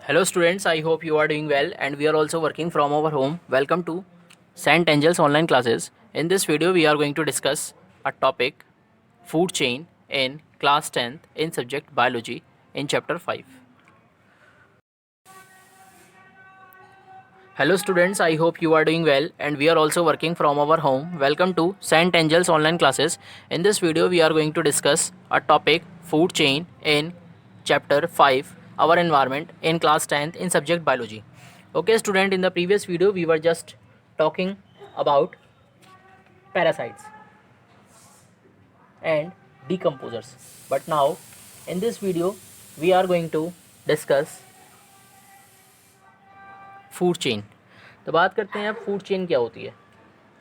Hello students, I hope you are doing well and we are also working from our home. Welcome to St. Angel's online classes. In this video we are going to discuss a topic food chain in class 10th in subject biology in chapter 5. Hello students, I hope you are doing well and we are also working from our home. Welcome to St. Angel's online classes. In this video we are going to discuss a topic food chain in chapter 5 our environment in class 10th in subject biology. Okay student, in the previous video we were just talking about parasites and decomposers. But now in this video we are going to discuss food chain. तो बात करते हैं अब food chain क्या होती है.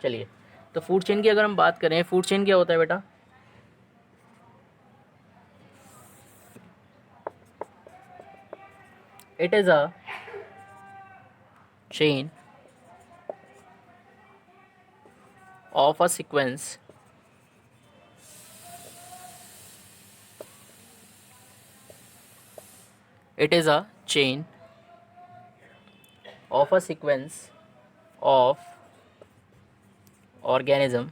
चलिए, तो फूड चेन की अगर हम बात करें, फूड चेन क्या होता है बेटा. It is a chain of a sequence it is a chain of a sequence of organism.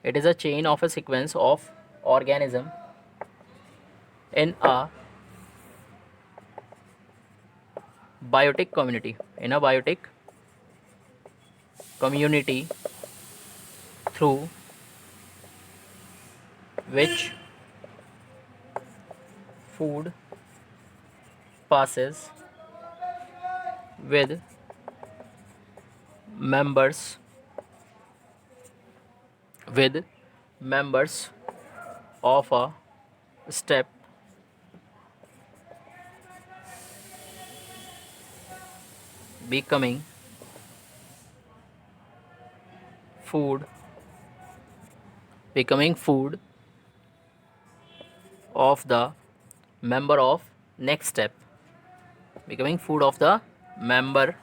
It is a chain of a sequence of organism in a biotic community. In a biotic community through which food passes with members of a step becoming food of the member of next step. Becoming food of the member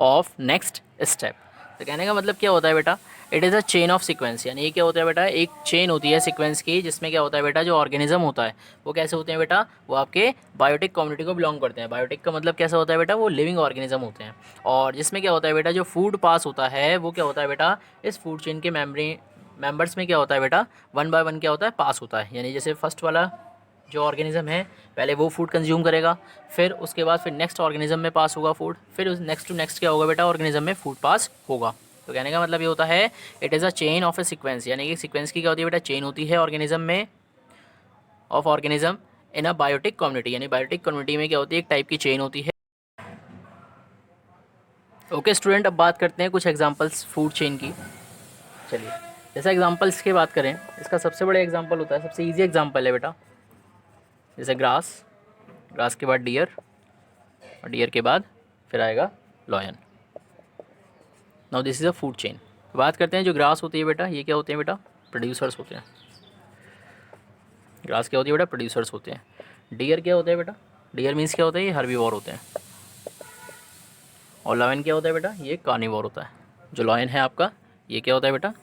of next step. तो कहने का मतलब क्या होता है बेटा, it is a chain of sequence. यानी ये क्या होता है बेटा, एक चेन होती है सीक्वेंस की, जिसमें क्या होता है बेटा, जो ऑर्गेनिज्म होता है वो कैसे होते हैं बेटा, वो आपके बायोटिक कम्युनिटी को बिलोंग करते हैं. बायोटिक का मतलब कैसा होता है बेटा, वो लिविंग ऑर्गेनिज्म होते हैं. और जिसमें क्या होता है बेटा, जो फूड पास होता है वो क्या होता है बेटा, इस फूड चेन के मेंबर्स में क्या होता है बेटा, वन बाय वन क्या होता है, पास होता है. यानी जैसे फर्स्ट वाला जो ऑर्गेनिज्म है पहले वो फूड कंज्यूम करेगा, फिर उसके बाद फिर नेक्स्ट ऑर्गेनिज्म में पास होगा फूड, फिर उस नेक्स्ट टू नेक्स्ट क्या होगा बेटा, ऑर्गेनिज्म में फूड पास होगा. तो कहने का मतलब ये होता है it is a chain of A sequence. यानी कि सीक्वेंस की क्या होती है बेटा, चेन होती है ऑर्गेनिज्म में, of organism in a biotic community. यानी बायोटिक कम्युनिटी में क्या होती है, एक टाइप की चेन होती है. ओके स्टूडेंट, अब बात करते हैं कुछ एग्जांपल्स फूड चेन की. चलिए, जैसा एग्जांपल्स की बात करें, इसका सबसे बड़ा एग्जांपल होता है, सबसे ईजी एग्जांपल है बेटा, जैसे ग्रास. ग्रास के बाद डियर, और डियर के बाद फिर आएगा lion. Now this is a food chain. बात करते हैं जो ग्रास होती है बेटा, ये क्या होते हैं बेटा, प्रोड्यूसर्स होते हैं. ग्रास क्या होती है बेटा, प्रोड्यूसर्स होते हैं. डियर क्या होता है बेटा, डियर मीन्स क्या होता है, ये हर्बीवोर होते हैं. और लॉयन क्या होता है बेटा, ये कार्निवोर होता है. जो लॉयन है आपका, ये क्या होता है बेटा,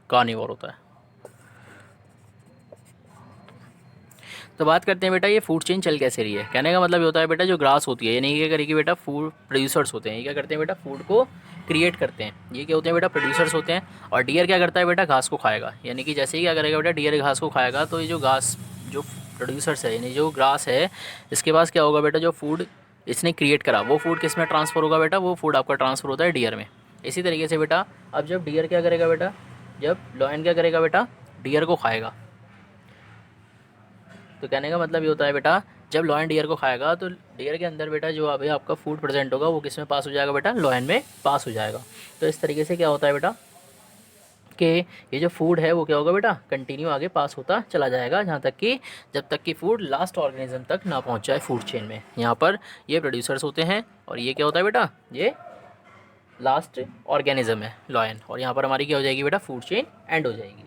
कार्निवोर होता है. तो बात करते हैं बेटा ये फूड चेन चल कैसे रही है. कहने का मतलब ये होता है बेटा, जो ग्रास होती है, यानी ये क्या करेगी बेटा, फूड प्रोड्यूसर्स होते हैं, ये क्या करते हैं बेटा, फूड को क्रिएट करते हैं. ये क्या होते हैं बेटा, प्रोड्यूसर्स होते हैं. और डियर क्या करता है बेटा, घास को खाएगा. यानी कि जैसे ही क्या करेगा बेटा, डियर घास को खाएगा, तो ये जो घास, जो प्रोड्यूसर्स है यानी जो ग्रास है, इसके पास क्या होगा बेटा, जो फूड इसने क्रिएट करा वो फूड किस में ट्रांसफ़र होगा बेटा, वो फूड आपका ट्रांसफ़र होता है डियर में. इसी तरीके से बेटा, अब जब डियर क्या करेगा बेटा, जब लॉयन क्या करेगा बेटा, डियर को खाएगा. तो कहने का मतलब ये होता है बेटा, जब लॉयन डियर को खाएगा तो डियर के अंदर बेटा जो अभी आपका फूड प्रेजेंट होगा वो किस में पास हो जाएगा बेटा, लॉयन में पास हो जाएगा. तो इस तरीके से क्या होता है बेटा कि ये जो फूड है वो क्या होगा बेटा, कंटिन्यू आगे पास होता चला जाएगा, जहाँ तक कि जब तक कि फूड लास्ट ऑर्गेनिज्म तक ना पहुँच जाए फूड चेन में. यहाँ पर ये प्रोड्यूसर्स होते हैं और ये क्या होता है बेटा, ये लास्ट ऑर्गेनिज्म है लॉयन. और यहाँ पर हमारी क्या हो जाएगी बेटा, फूड चेन एंड हो जाएगी.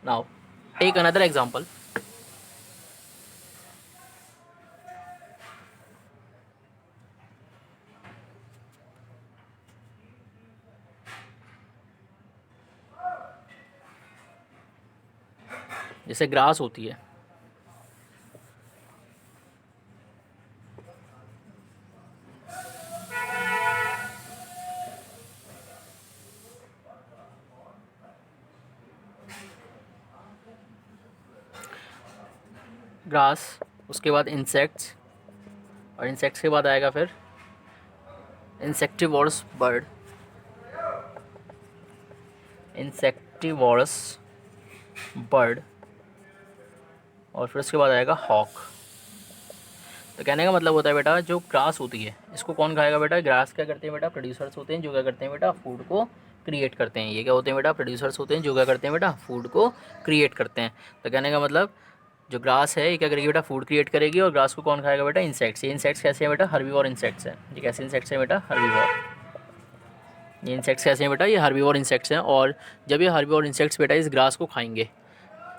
Now take another example. जैसे ग्रास होती है, ग्रास, उसके बाद इंसेक्ट्स, और इंसेक्ट्स के बाद आएगा फिर इंसेक्टिवोरस बर्ड, इंसेक्टिवोरस बर्ड, और फिर उसके बाद आएगा हॉक। तो कहने का मतलब होता है बेटा जो ग्रास होती है इसको कौन खाएगा बेटा, ग्रास क्या करते हैं बेटा, प्रोड्यूसर्स होते हैं जो क्या करते हैं बेटा, फूड को क्रिएट करते हैं। ये क्या होते हैं बेटा, प्रोड्यूसर्स होते हैं जो क्या करते हैं बेटा, फूड को क्रिएट करते हैं। तो कहने का मतलब जो ग्रास है ये क्या करेगी बेटा, फूड क्रिएट करेगी, और ग्रास को कौन खाएगा बेटा, इंसेक्ट्स। ये इंसेक्ट्स कैसे हैं बेटा, हर्बीवोर इंसेक्ट्स हैं। ये कैसे इंसेक्ट्स हैं बेटा, हर्बीवोर। ये इंसेक्ट्स कैसे हैं बेटा, ये हर्बीवोर इंसेक्ट्स हैं। और जब ये हर्बीवोर इंसेक्ट्स बेटा इस ग्रास को खाएंगे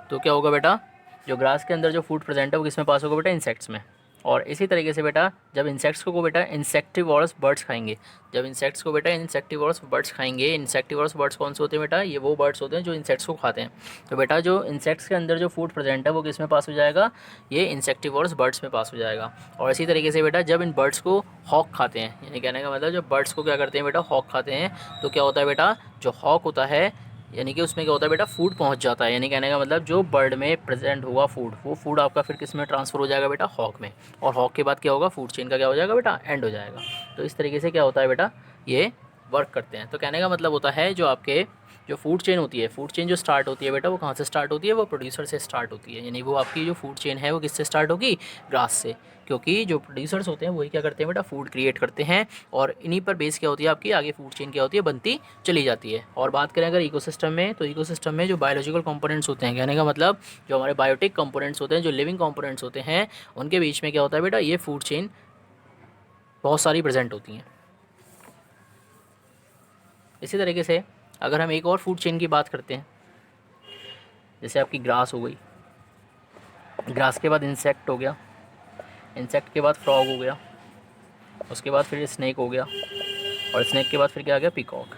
तो क्या होगा बेटा, जो ग्रास के अंदर जो फूड प्रेजेंट है वो किस में पास होगा बेटा, इंसेक्ट्स में। और इसी तरीके से बेटा जब इंसेक्ट्स को बेटा इंसेक्टिवोरस बर्ड्स खाएंगे, जब इंसेक्ट्स को बेटा इंसेक्टिवोरस बर्ड्स खाएंगे, इंसेक्टिवोरस बर्ड्स कौन से होते हैं बेटा, ये वो बर्ड्स होते हैं जो इंसेक्ट्स को खाते हैं। तो बेटा जो इंसेक्ट्स के अंदर जो फूड प्रेजेंट है वो किस में पास हो जाएगा, ये इंसेक्टिवोरस बर्ड्स में पास हो जाएगा। और इसी तरीके से बेटा जब इन बर्ड्स को हॉक खाते हैं, यानी कहने का मतलब जब बर्ड्स को क्या करते हैं बेटा, हॉक खाते हैं, तो क्या होता है बेटा, जो हॉक होता है यानी कि उसमें क्या होता है बेटा, फूड पहुंच जाता है। यानी कहने का मतलब जो बर्ड में प्रेजेंट हुआ फूड, वो फूड आपका फिर किस में ट्रांसफ़र हो जाएगा बेटा, हॉक में। और हॉक के बाद क्या होगा, फूड चेन का क्या हो जाएगा बेटा, एंड हो जाएगा। तो इस तरीके से क्या होता है बेटा, ये वर्क करते हैं। तो कहने का मतलब होता है जो आपके जो फूड चेन होती है, फूड चेन जो स्टार्ट होती है बेटा वो कहाँ से स्टार्ट होती है, वो प्रोड्यूसर से स्टार्ट होती है। यानी वो आपकी जो फूड चेन है वो किससे स्टार्ट होगी, ग्रास से। क्योंकि जो प्रोड्यूसर्स होते हैं वही क्या करते हैं बेटा, फूड क्रिएट करते हैं, और इन्हीं पर बेस क्या होती है आपकी आगे फूड चेन क्या होती है, बनती चली जाती है। और बात करें अगर इकोसिस्टम में, तो इकोसिस्टम में जो बायोलॉजिकल कंपोनेंट्स होते हैं, कहने का मतलब जो हमारे बायोटिक कंपोनेंट्स होते हैं, जो लिविंग कंपोनेंट्स होते हैं, उनके बीच में क्या होता है बेटा, ये फूड चेन बहुत सारी प्रेजेंट होती हैं। इसी तरीके से अगर हम एक और फूड चेन की बात करते हैं, जैसे आपकी ग्रास हो गई, ग्रास के बाद इंसेक्ट हो गया, इंसेक्ट के बाद फ्रॉग हो गया, उसके बाद फिर स्नेक हो गया, और स्नेक के बाद फिर क्या आ गया, पीकॉक।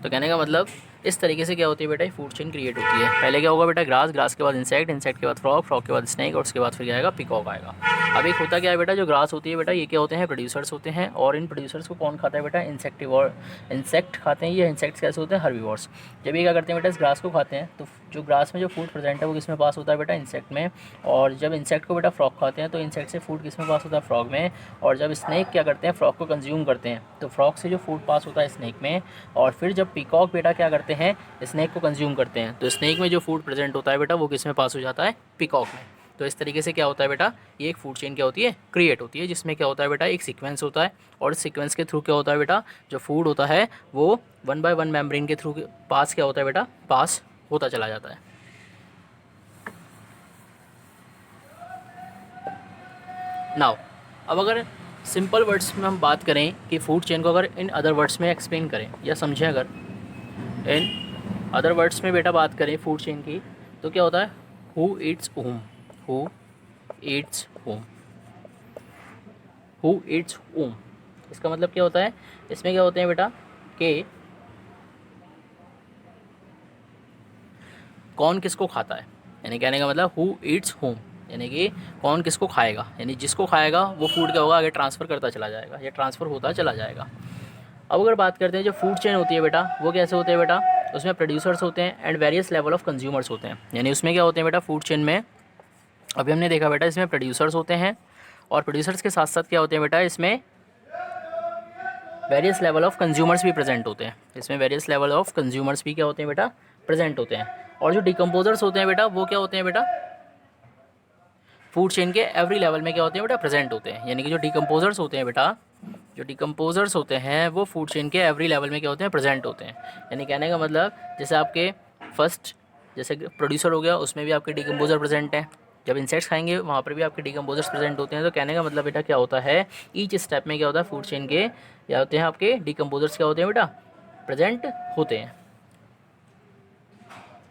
तो कहने का मतलब इस तरीके से क्या होती है बेटा, फूड चेन क्रिएट होती है। पहले क्या होगा बेटा, ग्रास, ग्रास के बाद इंसेक्ट, इंसेक्ट के बाद फ्रॉग, फ्रॉग के बाद स्नेक, और उसके बाद फिर क्या आएगा, पीकॉक आएगा। अब एक होता क्या है बेटा, जो ग्रास होती है बेटा ये क्या होते हैं, प्रोड्यूसर्स होते हैं। और इन प्रोड्यूसर्स को कौन खाता है बेटा, इंसेक्टिवोर, इंसेक्ट खाते हैं। ये इंसेक्ट्स कैसे होते हैं, हर्बीवोर्स। जब ये क्या करते हैं बेटा, इस ग्रास को खाते हैं, तो जो ग्रास में जो फूड प्रेजेंट है वो किस में पास होता है बेटा, इंसेक्ट में। और जब इंसेक्ट को बेटा फ्रॉग खाते हैं तो इंसेक्ट से फूड किस में पास होता है, फ्रॉग में। और जब स्नेक क्या करते हैं, फ्रॉग को कंज्यूम करते हैं, तो फ्रॉग से जो फूड पास होता है स्नेक में। और फिर जब पीकॉक बेटा क्या करते हैं, स्नेक को कंज्यूम करते हैं, तो स्नेक में जो फूड प्रेजेंट होता है बेटा वो किस में पास हो जाता है, पीकॉक में। तो इस तरीके से क्या होता है बेटा, ये एक फूड चेन क्या होती है, क्रिएट होती है, जिसमें क्या होता है बेटा, एक सीक्वेंस होता है। और इस सीक्वेंस के थ्रू क्या होता है बेटा, जो फूड होता है वो 1 बाय 1 मेम्ब्रेन के थ्रू पास क्या होता है बेटा, पास होता चला जाता है। नाउ अब अगर सिंपल वर्ड्स में हम बात करें कि फूड चेन को अगर इन अदर वर्ड्स में एक्सप्लेन करें या समझें, अगर इन अदर वर्ड्स में बेटा बात करें फूड चेन की, तो क्या होता है, who Yeats whom, who Yeats whom, who Yeats whom। इसका मतलब क्या होता है, इसमें क्या होते हैं बेटा कि कौन किसको खाता है। यानी कहने का मतलब हु ईट्स whom, यानी कि कौन किसको खाएगा, यानी जिसको खाएगा वो फूड क्या होगा, आगे ट्रांसफ़र करता चला जाएगा या ट्रांसफ़र होता चला जाएगा। अब अगर बात करते हैं जो फूड चेन होती है बेटा वो कैसे होते हैं बेटा, उसमें प्रोड्यूसर्स होते हैं and various level of consumers होते हैं। यानी उसमें क्या होते हैं बेटा, फूड चेन में अभी हमने देखा बेटा इसमें प्रोड्यूसर्स होते हैं, और प्रोड्यूसर्स के साथ साथ क्या होते हैं बेटा, इसमें वेरियस लेवल ऑफ कंज्यूमर्स भी प्रेजेंट होते हैं। इसमें वेरियस लेवल ऑफ कंज्यूमर्स भी क्या होते हैं बेटा, प्रेजेंट होते हैं। और जो डिकम्पोजर्स होते हैं बेटा वो क्या होते हैं बेटा, फूड चेन के एवरी लेवल में क्या होते हैं बेटा, प्रेजेंट होते हैं। यानी कि जो डिकम्पोजर्स होते हैं बेटा, जो डिकम्पोजर्स होते हैं वो फूड चेन के एवरी लेवल में क्या होते हैं, प्रेजेंट होते हैं। यानी कहने का मतलब जैसे आपके फर्स्ट जैसे प्रोड्यूसर हो गया, उसमें भी आपके डिकम्पोजर प्रेजेंट हैं। जब इंसेक्ट्स खाएंगे वहाँ पर भी आपके डिकम्पोजर्स प्रेजेंट होते हैं। तो कहने का मतलब बेटा क्या होता है, ईच स्टेप में क्या होता है, फूड चेन के क्या होते हैं, आपके डिकम्पोजर्स क्या होते हैं बेटा, प्रेजेंट होते हैं।